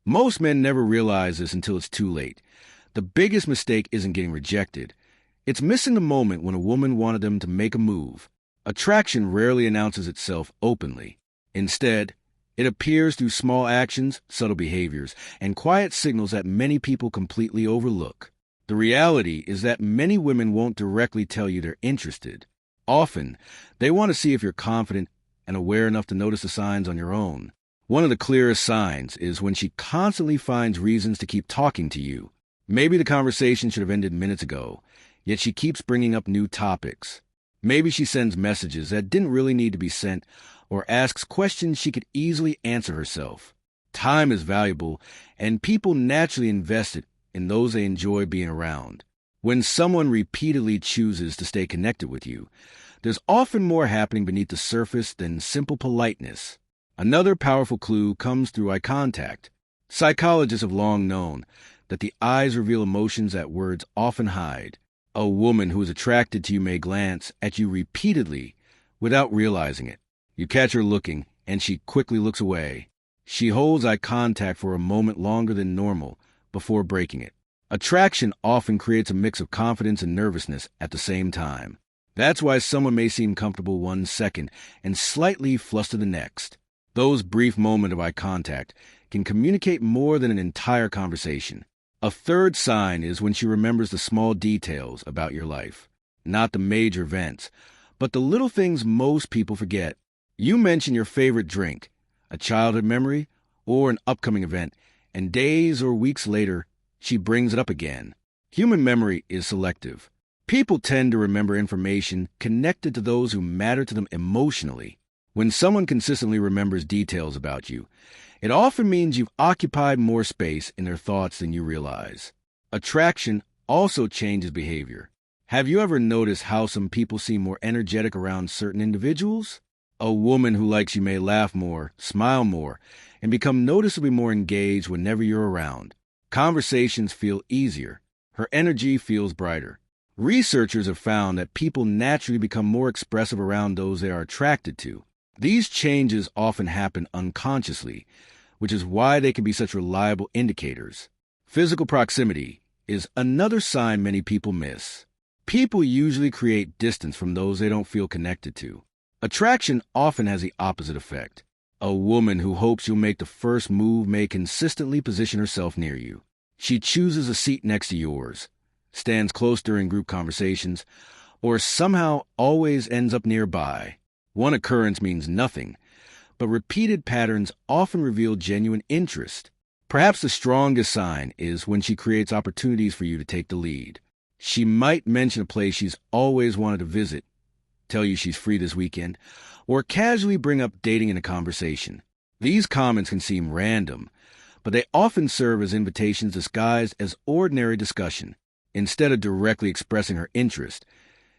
Most men never realize this until it's too late. The biggest mistake isn't getting rejected. It's missing the moment when a woman wanted them to make a move. Attraction rarely announces itself openly. Instead, it appears through small actions, subtle behaviors, and quiet signals that many people completely overlook. The reality is that many women won't directly tell you they're interested. Often, they want to see if you're confident and aware enough to notice the signs on your own. One of the clearest signs is when she constantly finds reasons to keep talking to you. Maybe the conversation should have ended minutes ago, yet she keeps bringing up new topics. Maybe she sends messages that didn't really need to be sent, or asks questions she could easily answer herself. Time is valuable, and people naturally invest it in those they enjoy being around. When someone repeatedly chooses to stay connected with you, there's often more happening beneath the surface than simple politeness. Another powerful clue comes through eye contact. Psychologists have long known that the eyes reveal emotions that words often hide. A woman who is attracted to you may glance at you repeatedly without realizing it. You catch her looking, and she quickly looks away. She holds eye contact for a moment longer than normal before breaking it. Attraction often creates a mix of confidence and nervousness at the same time. That's why someone may seem comfortable one second and slightly flustered the next. Those brief moments of eye contact can communicate more than an entire conversation. A third sign is when she remembers the small details about your life. Not the major events, but the little things most people forget. You mention your favorite drink, a childhood memory, or an upcoming event, and days or weeks later, she brings it up again. Human memory is selective. People tend to remember information connected to those who matter to them emotionally. When someone consistently remembers details about you, it often means you've occupied more space in their thoughts than you realize. Attraction also changes behavior. Have you ever noticed how some people seem more energetic around certain individuals? A woman who likes you may laugh more, smile more, and become noticeably more engaged whenever you're around. Conversations feel easier. Her energy feels brighter. Researchers have found that people naturally become more expressive around those they are attracted to. These changes often happen unconsciously, which is why they can be such reliable indicators. Physical proximity is another sign many people miss. People usually create distance from those they don't feel connected to. Attraction often has the opposite effect. A woman who hopes you'll make the first move may consistently position herself near you. She chooses a seat next to yours, stands close during group conversations, or somehow always ends up nearby. One occurrence means nothing, but repeated patterns often reveal genuine interest. Perhaps the strongest sign is when she creates opportunities for you to take the lead. She might mention a place she's always wanted to visit, tell you she's free this weekend, or casually bring up dating in a conversation. These comments can seem random, but they often serve as invitations disguised as ordinary discussion. Instead of directly expressing her interest,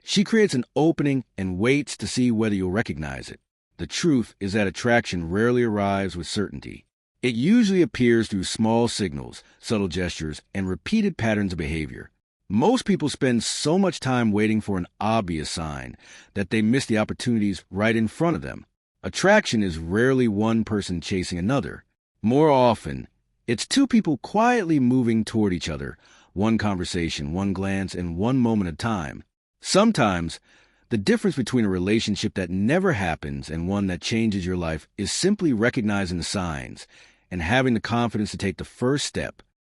she creates an opening and waits to see whether you'll recognize it. The truth is that attraction rarely arrives with certainty. It usually appears through small signals, subtle gestures, and repeated patterns of behavior. Most people spend so much time waiting for an obvious sign that they miss the opportunities right in front of them. Attraction is rarely one person chasing another. More often, it's two people quietly moving toward each other, one conversation, one glance, and one moment at a time. Sometimes, the difference between a relationship that never happens and one that changes your life is simply recognizing the signs and having the confidence to take the first step.